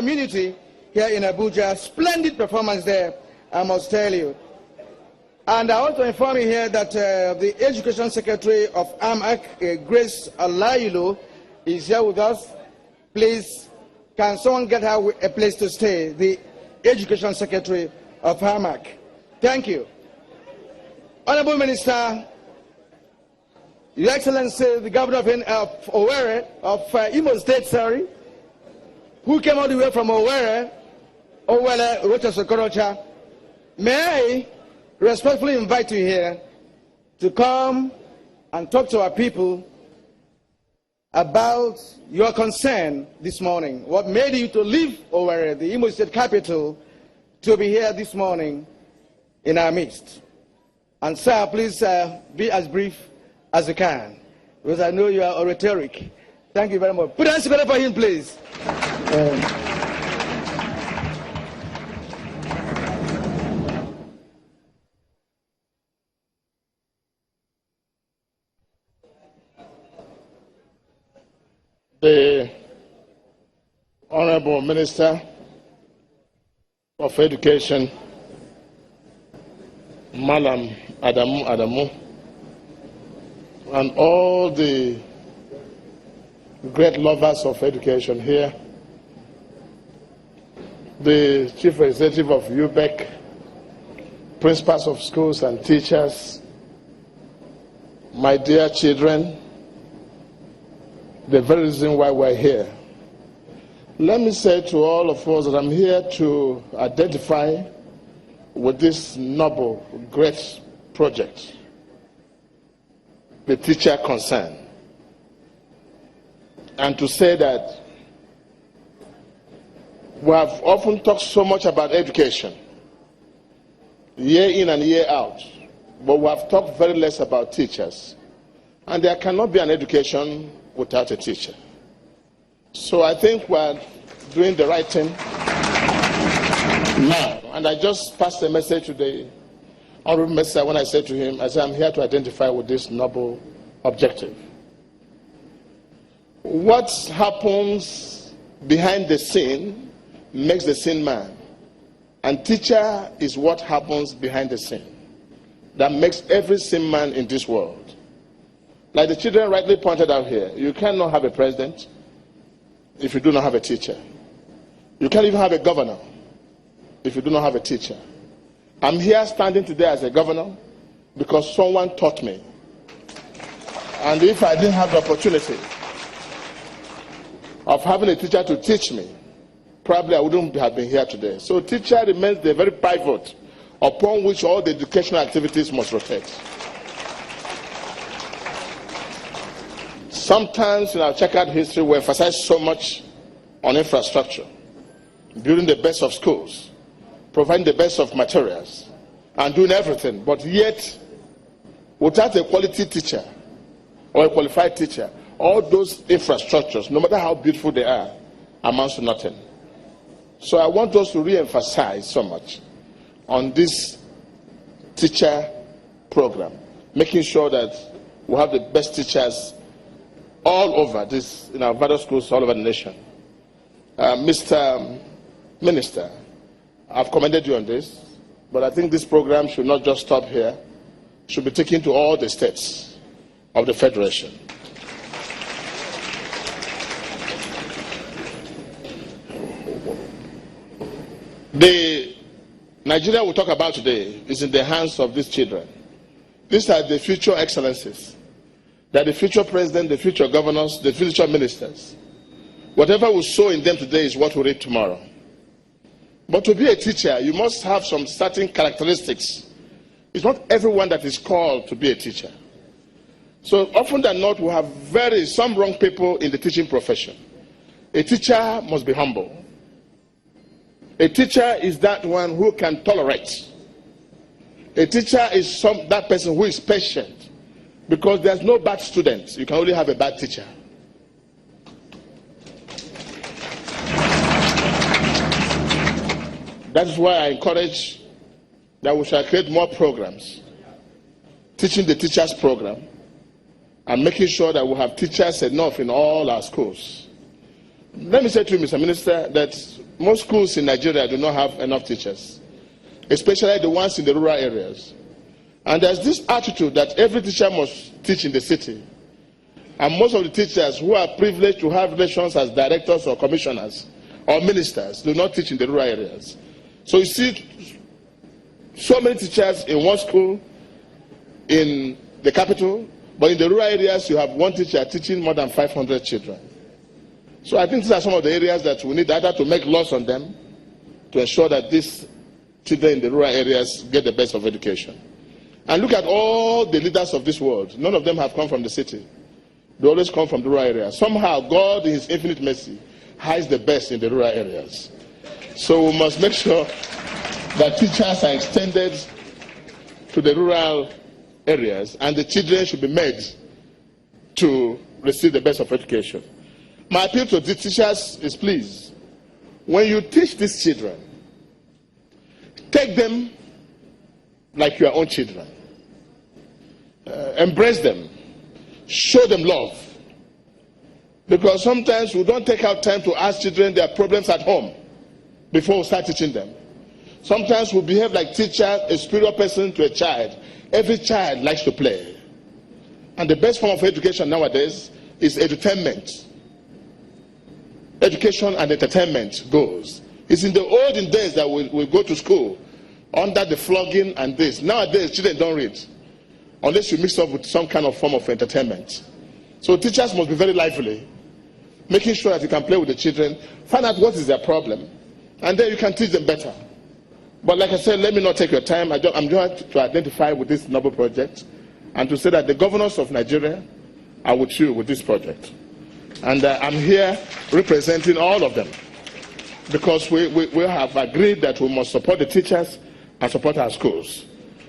community here in Abuja. Splendid performance there, I must tell you. And I want to inform you here that the Education Secretary of AMAC, Grace Alayilo, is here with us. Please, can someone get her a place to stay? The Education Secretary of AMAC. Thank you. Honorable Minister, Your Excellency, the Governor of Owerri, of Imo State, sorry, who came all the way from Owerri, Rocha Sokorocha, may I respectfully invite you here to come and talk to our people about your concern this morning. What made you to leave Owerri, the Imo State capital, to be here this morning in our midst? And sir, please be as brief as you can, because I know you are rhetoric. Thank you very much. Put hands together for him, please. The Honorable Minister of Education, Malam Adamu, and all the great lovers of education here, the Chief Executive of UBEC, principals of schools and teachers, my dear children, the very reason why we're here. Let me say to all of us that I'm here to identify with this noble, great project, the teacher concern, and to say that we have often talked so much about education, year in and year out, but we have talked very less about teachers. And there cannot be an education without a teacher. So I think we're doing the right thing now. And I just passed a message to the Honorable Minister when I said to him, I said, I'm here to identify with this noble objective. What happens behind the scene makes the scene man. And teacher is what happens behind the scene that makes every scene man in this world. Like the children rightly pointed out here, you cannot have a president if you do not have a teacher. You can't even have a governor if you do not have a teacher. I'm here standing today as a governor because someone taught me. And if I didn't have the opportunity of having a teacher to teach me, probably I wouldn't have been here today. So teacher remains the very pivot upon which all the educational activities must rotate. Sometimes in our checkered history, we emphasize so much on infrastructure, building the best of schools, providing the best of materials, and doing everything. But yet, without a quality teacher or a qualified teacher, all those infrastructures, no matter how beautiful they are, amounts to nothing. So I want us to re-emphasize so much on this teacher program, making sure that we have the best teachers all over this, in our various schools all over the nation. Mr. Minister, I've commended you on this, but I think this program should not just stop here, it should be taken to all the states of the Federation. The Nigeria we'll talk about today is in the hands of these children. These are the future excellencies. That the future president, the future governors, the future ministers, whatever we sow in them today is what we reap tomorrow. But to be a teacher, you must have some certain characteristics. It's not everyone that is called to be a teacher. So often than not, we have some wrong people in the teaching profession. A teacher must be humble. A teacher is that one who can tolerate. A teacher is that person who is patient. Because there's no bad student. You can only have a bad teacher. That is why I encourage that we shall create more programs, teaching the teachers program, and making sure that we have teachers enough in all our schools. Let me say to you, Mr. Minister, that most schools in Nigeria do not have enough teachers, especially the ones in the rural areas. And there's this attitude that every teacher must teach in the city. And most of the teachers who are privileged to have relations as directors or commissioners or ministers do not teach in the rural areas. So you see so many teachers in one school in the capital, but in the rural areas you have one teacher teaching more than 500 children. So I think these are some of the areas that we need either to make laws on them to ensure that these children in the rural areas get the best of education. And look at all the leaders of this world. None of them have come from the city. They always come from the rural areas. Somehow God in his infinite mercy hides the best in the rural areas. So we must make sure that teachers are extended to the rural areas and the children should be made to receive the best of education. My appeal to the teachers is, please, when you teach these children, take them like your own children. Embrace them. Show them love. Because sometimes we don't take out time to ask children their problems at home before we start teaching them. Sometimes we behave like teacher, a superior person to a child. Every child likes to play. And the best form of education nowadays is edutainment. Education and entertainment goes. It's in the olden days that we go to school under the flogging and this. Nowadays, children don't read unless you mix up with some kind of form of entertainment. So teachers must be very lively, making sure that you can play with the children, find out what is their problem, and then you can teach them better. But like I said, let me not take your time. I'm going to identify with this noble project and to say that the governors of Nigeria are with you with this project. And I'm here representing all of them because we have agreed that we must support the teachers and support our schools.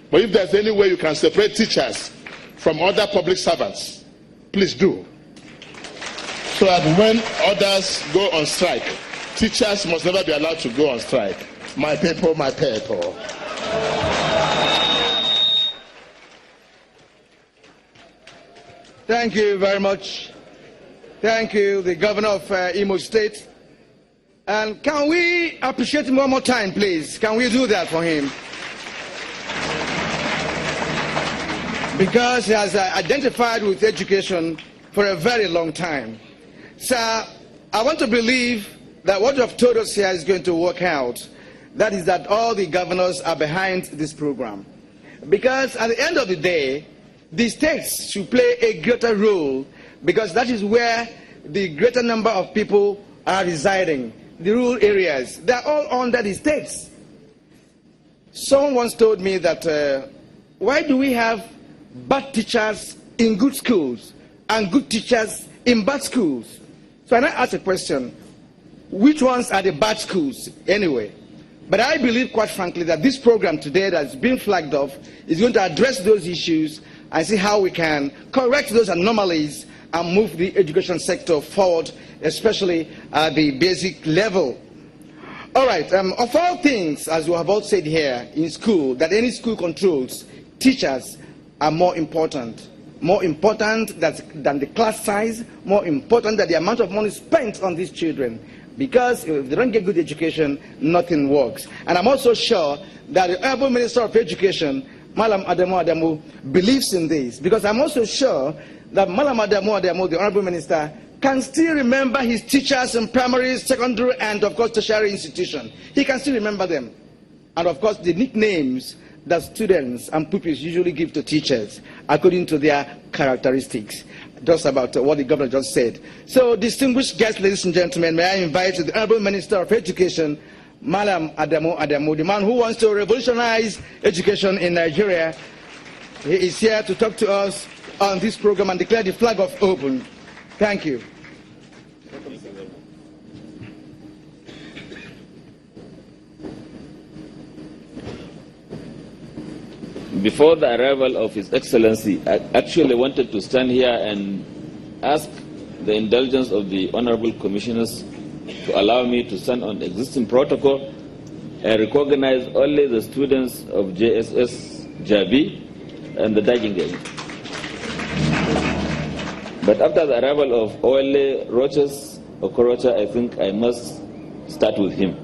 But if there's any way you can separate teachers from other public servants, please do. So that when others go on strike, teachers must never be allowed to go on strike. My people, my people. Thank you very much. Thank you, the governor of Imo State. And can we appreciate him one more time, please? Can we do that for him? Because he has identified with education for a very long time. Sir, I want to believe that what you have told us here is going to work out. That is that all the governors are behind this program. Because at the end of the day, the states should play a greater role because that is where the greater number of people are residing. The rural areas, they are all under the states. Someone once told me that why do we have bad teachers in good schools and good teachers in bad schools? So I ask a question, which ones are the bad schools anyway? But I believe, quite frankly, that this program today that's been flagged off is going to address those issues and see how we can correct those anomalies and move the education sector forward, especially at the basic level. All right, of all things, as we have all said here, in school, that any school controls, teachers are more important. More important than the class size, more important than the amount of money spent on these children. Because if they don't get good education, nothing works. And I'm also sure that the Honorable Minister of Education, Malam Adamu, believes in this. Because I'm also sure that Malam Adamu, the Honorable Minister, can still remember his teachers in primary, secondary, and of course tertiary institution. He can still remember them. And of course the nicknames that students and pupils usually give to teachers according to their characteristics. Just about what the governor just said. So, distinguished guests, ladies and gentlemen, may I invite the Honorable Minister of Education, Malam Adamu, the man who wants to revolutionize education in Nigeria. He is here to talk to us on this program and declare the flag of open. Thank you. Before the arrival of His Excellency, I actually wanted to stand here and ask the indulgence of the Honorable Commissioners to allow me to stand on existing protocol and recognize only the students of JSS Jabi and the Dajing Gang. But after the arrival of Ole Roches Okorocha, I think I must start with him.